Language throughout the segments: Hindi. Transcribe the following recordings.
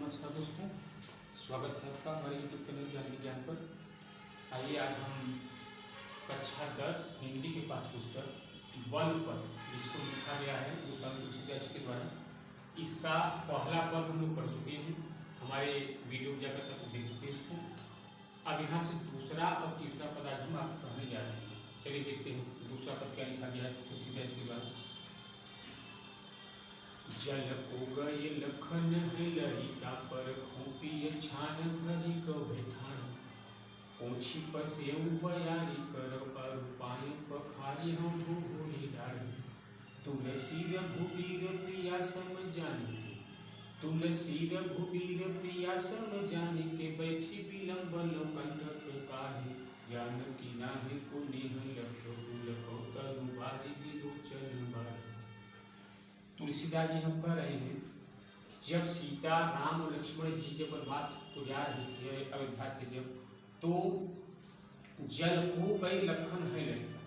नमस्कार दोस्तों, स्वागत है आपका हमारे यूट्यूब चैनल ज्ञान विज्ञान पर। आइए आज हम कक्षा 10 हिंदी के पाठ्य पुस्तक बल पद, जिसको लिखा गया है गोस्वामी तुलसीदास के द्वारा, इसका पहला पद हम लोग पढ़ चुके हैं। हमारे वीडियो जाकर तक देख सकते हैं इसको। अब यहाँ से दूसरा और तीसरा पद आज हम आपको पढ़ने जा रहे हैं। चलिए देखते हैं दूसरा पद क्या लिखा गया है तुलसीदास के द्वारा। जल को गए लखन है ललिता पर खोपिय छान भरी कठान पोछी पसेऊ बयारी कर अरुपाय पखारी हम भूभूरी डाढ़ी तुलसी रघुबीर प्रिया सम जानी तुलसी रघुबीर प्रिया सम जानी के बैठी बिलंब कंटक काहे जानकी नाहि को नेह लख्यो कुल को तरुबारी बिलोचन बारी। तुलसीदास जी हम कह रहे हैं, जब सीता राम और लक्ष्मण जी जब वनवास को जा रही थी अयोध्या से, जब तो जल को गए लखन है ललिता,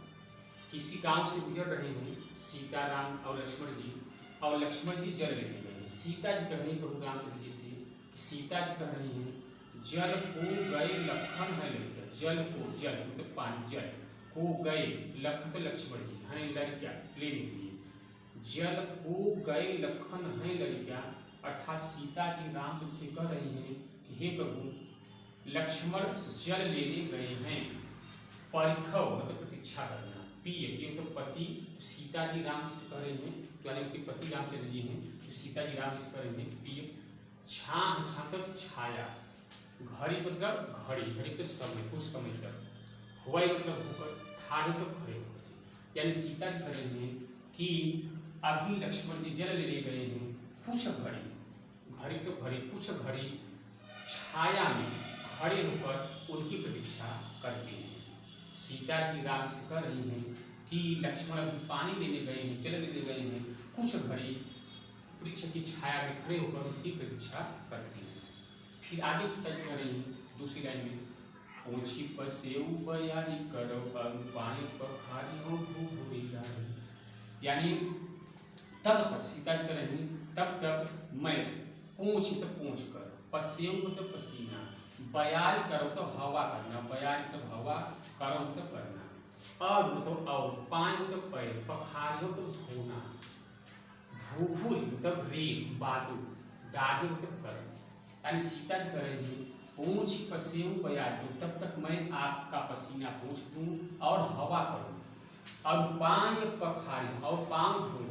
किसी गांव से गुजर रहे हैं सीता राम और लक्ष्मण जी, और लक्ष्मण जी जल लेने गए हैं। सीता जी कह रही प्रभु रामचंद्र जी से, सीता जी कह रही हैं जल को गए लखन है ललिता, जल को, जल मतलब पानी, जल को गए लखन तो लक्ष्मण जी हैं ललिता लेने के लिए, जल को गए लखन है ललिता, अर्थात सीता जी रामचंद्र से कह रही हैं कि हे प्रभु लक्ष्मण जल लेने गए हैं। परिखव मतलब प्रतीक्षा करना, पिए ये तो पति, सीता जी राम जी से कह रही हैं, यानी उनके पति रामचंद्र जी हैं, तो सीता जी राम जी से कह रही हैं पिए। छाह मतलब छाया, घड़ी मतलब घड़ी, घड़ी तो समय, कुछ समय तक, हुआ मतलब होकर, ठाढ़े तो खड़े होकर, यानी सीता जी कह रही हैं कि अभी लक्ष्मण जी जल लेने गए हैं, कुछ घड़ी, घड़ी तो घड़ी, कुछ घड़ी छाया में खड़े होकर उनकी प्रतीक्षा करते हैं। सीता जी राम से कह रही हैं कि लक्ष्मण अभी पानी लेने गए हैं, जल लेने गए हैं, कुछ घड़ी वृक्ष की छाया में खड़े होकर उनकी प्रतीक्षा करते हैं। फिर आगे सीता जी कह रही हैं दूसरी लाइन में, पोछी पसेऊ बयारी करो अरुपाय पखारी हो भूभूरी डाढ़ी, यानी तब तक सीता जी कह रही तब तक मैं पूछ तो पूछ कर, पसेऊ मतलब पसीना, बयारी करो तो हवा करना, बयारी मतलब हवा, करो मतलब करना, और मतलब और, पाए मतलब पैर, पखारी हो तो धोना, भूभूरी मतलब रेत बालू, डाढ़ी मतलब कर, यानी सीता जी कह रही है पूछ पसेऊ बयारी, तब तक मैं आपका पसीना पूछ दूँ और हवा करूँ, और पाए पखारी और पाँव धो,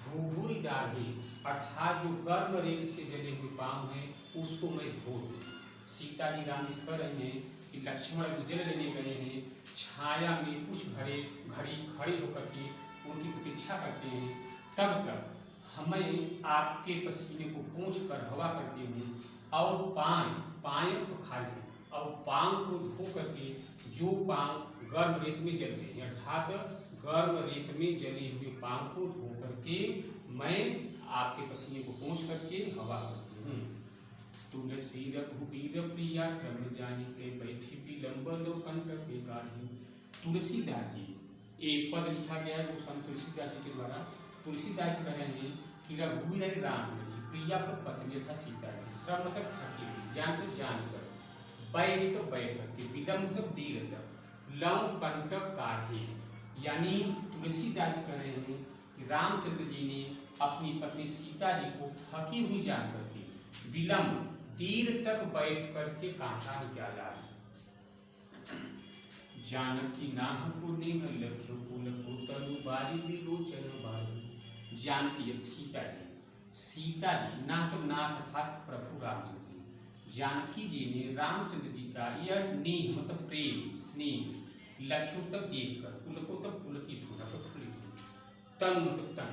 भूभूरी डाढ़ी अर्थात जो गर्म रेत से जले हुए पाँव हैं उसको मैं धो दूँ। सीता जी राम इस कह रहे हैं कि लक्ष्मण जल लेने गए हैं, छाया में कुछ घड़ी खड़े होकर के उनकी प्रतीक्षा करते हैं, तब तक हमें आपके पसीने को पोंछ कर हवा करते हुए और पाए पखारी और पाँव को धो करके, जो पाँव गर्म रेत में जल गए हैं, अर्थात गर्म रेत में जले हुए पाँव को धो करके मैं आपके पसीने को पोंछ करके हवा करती हूँ। तुलसी रघुबीर प्रिया श्रम जानी के बैठी विलंब कंटक काढ़ी। तुलसीदास जी, एक पद लिखा गया है गोस्वामी तुलसीदास जी के द्वारा। तुलसीदास जी कह रहे हैं कि रघुबीर रामचंद्र जी, प्रिया तो पत्नी था सीता जी, श्रम तक थकी हुई, जान तो जान कर, बैठ तो बैठ करके, विलंब तक देर तक, लव कंटक काढ़ी, यानी तुलसीदास जी कह रहे हैं कि रामचंद्र जी ने अपनी पत्नी सीता जी को थकी हुई जान करके विलंब देर तक बैठ करके कांटा निकाला। जानकी नाह को नेह लख्यो कुल को तरुबारी बिलोचन बारी। जानकी सीता जी, सीता जी नाथ तो नाथ अर्थात प्रभु रामचंद्र जी, जानकी जी ने रामचंद्र जी का यह नेह मतलब प्रेम स्नेह, लक्ष्यों तक देख कर, पुलकों तक पुलकित होना, प्रफुल्लित होना, तन मतलब तन,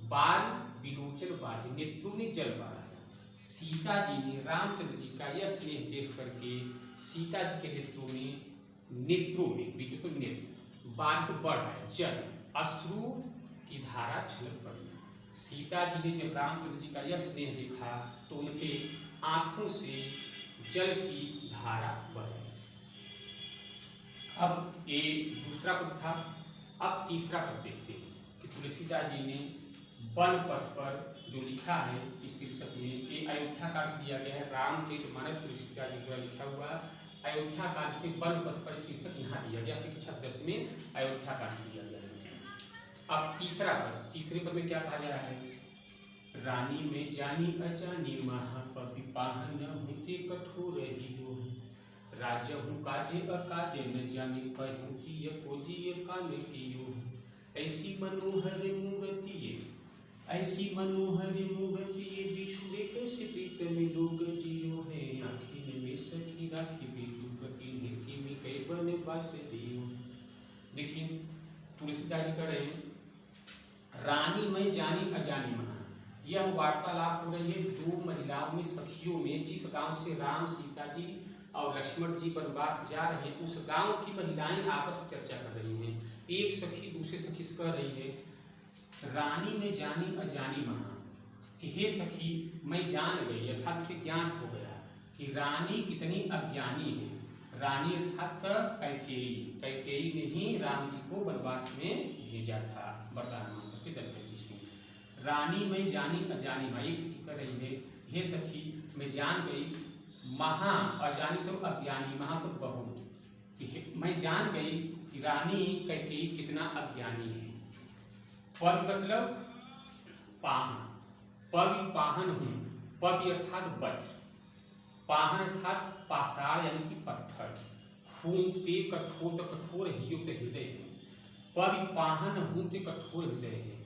बाल विलोचन बाल, नेत्रों में जल बाढ़ है। सीता जी ने रामचंद्र जी का यह स्नेह देख करके सीता जी के नेत्रों में बीच तो नेत्र, बाढ़ तो बढ़ है, जल, अश्रु की धारा छलक पड़ी। सीता जी ने जब रामचंद्र जी का यह स्नेह देखा तो उनके आंखों से जल की धारा बही। अब ये दूसरा पद था, अब तीसरा पद देखते हैं कि तुलसीदास जी ने वन पथ पर जो लिखा है इस शीर्षक में, ये अयोध्या कांड से दिया गया है। रामचरितमानस तुलसीदास जी द्वारा लिखा हुआ अयोध्या कांड से वन पथ पर शीर्षक यहाँ दिया गया। कक्षा 10 में अयोध्या कांड से दिया गया है। अब तीसरा पद, तीसरे पद में क्या कहा जा रहा है? रानी में जानी अजानी महापति पाहन होते कठोर हियो है। राजा हूँ काजे अकाजे न जानी कहूँ किय कोजिय कान कियो है। ऐसी मनोहर मूर्ति, ऐसी मनोहर मूर्ति बिछुड़े कैसे प्रीतम लोग जियो है। आखिन में सखी राखी बेजुग इन्हें किमी कई बन बास दियो। देखिए तुलसीदास जी कह रहे हैं रानी में जानी अजानी महा। यह वार्तालाप हो रही है दो महिलाओं में, सखियों में। जिस गांव से राम सीता जी और लक्ष्मण जी वनवास जा रहे हैं उस गांव की महिलाएं आपस में चर्चा कर रही हैं। एक सखी दूसरे सखी से कह रही है रानी में जानी अजानी महा, कि हे सखी मैं जान गई, अर्थात मुझे ज्ञान हो गया कि रानी कितनी अज्ञानी है। रानी अर्थात कैकेयी, कैकेयी ने ही राम जी को वनवास में भेजा था वरदान मान करके दशरथ जी से। रानी में जानी अजानी महा, एक सखी कह रही है हे सखी मैं जान गई, महा अजानी तो अज्ञानी, महा तो बहुत, कि मैं जान गई कि रानी कैकेयी कितना अज्ञानी है। पग मतलब पाहन, पग पाहन हूँ, पग अर्थात वज्र, पाहन अर्थात पाषाण यानी कि पत्थर, हूँ ते कठोर तो कठोर युक्त हृदय है। पग पाहन हूँ ते कठोर हृदय है।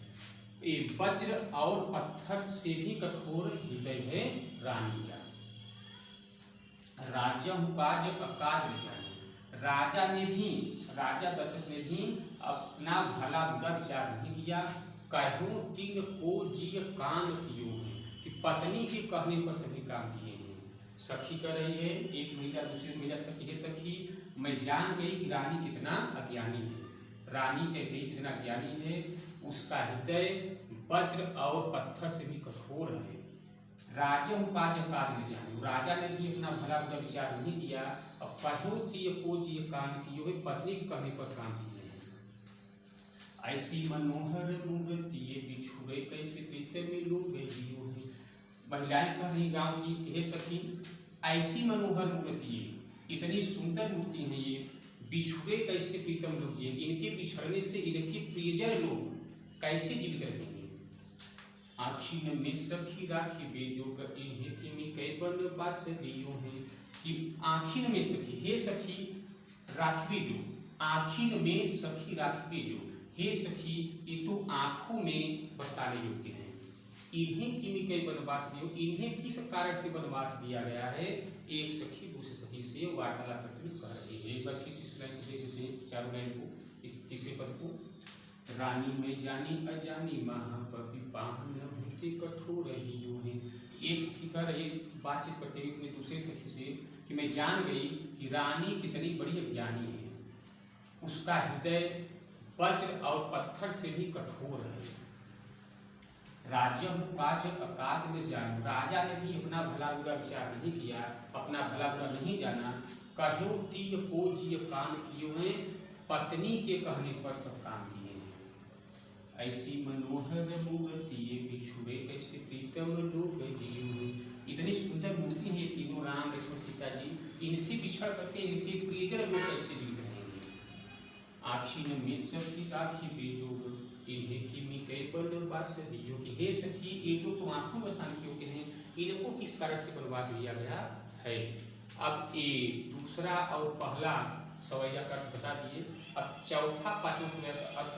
ये वज्र और पत्थर से भी कठोर हृदय है रानी का। राजा हूँ काज अकाज न जाने, राजा ने भी, राजा दशरथ ने भी अपना भला बुरा विचार नहीं किया। कहूँ तीन को जिय कान कियो है, कि पत्नी के कहने पर सभी काम किए हैं। सखी कह रही है, एक महिला दूसरी महिला से कही है सखी मैं जान गई कि रानी कितना अज्ञानी है। रानी कैकेयी कितना ज्ञानी है, उसका हृदय वज्र और पत्थर से भी कठोर है। राजा हूँ काज काज न जाने, राजा ने भी अपना भला बुरा विचार नहीं किया। और कहूँ तीय को जिय कान कियो है, पत्नी के कहने पर काम किए हैं। ऐसी मनोहर मूर्ति बिछुड़े कैसे प्रीतम लोग जियो है। महिलाएं कह रही गाँव की हे सखी ऐसी मनोहर मूर्ति, इतनी सुंदर मूर्ति है ये, बिछुड़े कैसे प्रीतम लोग जिए, इनके बिछड़ने से इनके प्रियजन लोग कैसे जीवित रहेंगे। आखिन में सखी राखी बेजोग इन्हें किमी कई बन बास दियो है। कि आखिन में सखी, हे सखी राखी जो, आखिन में सखी राखी जो, हे सखी ये तो आंखों में बसाने योग्य है। इन्हें किमी कई वनवास दियो, इन्हें किस कारण से वनवास दिया गया है। एक सखी दूसरी सखी से वार्तालाप करते हुए कह रही है। एक बार फिर इस लाइन को देख लेते हैं, चारों लाइन को, इस तीसरे पद को। रानी में जानी अजानी महापति पाहन होते कठोर हियो है। एक सखी कह रही बातचीत करते हुए अपने दूसरे सखी से कि मैं जान गई कि रानी कितनी बड़ी अज्ञानी है, उसका हृदय वज्र और पत्थर से भी कठोर है। राजा हूँ काज अकाज न जानू, राजा ने भी अपना भला बुरा विचार नहीं किया, अपना भला बुरा नहीं जाना। कहो तीय को जिय कान कियो है, पत्नी के कहने पर सब काम किए हैं। ऐसी मनोहर मूर्ति बिछुड़े कैसे प्रीतम लोग जियो है। इतनी सुंदर मूर्ति है तीनों, राम लक्ष्मण सीता जी, इनसे बिछड़ करके इनके प्रियजन लोग कैसे जीवित रहेंगे। आखिन में सखी राखी बेजोग इन्हें किमी कई बन बास दियो, कि हे सखी ये लोग तो आंखों बसाने योग्य हैं, इनको किस कारण से वनवास दिया गया है। अब ये दूसरा और पहला सवैया का बता दिए। अब चौथा पांचवा सवैया का अर्थ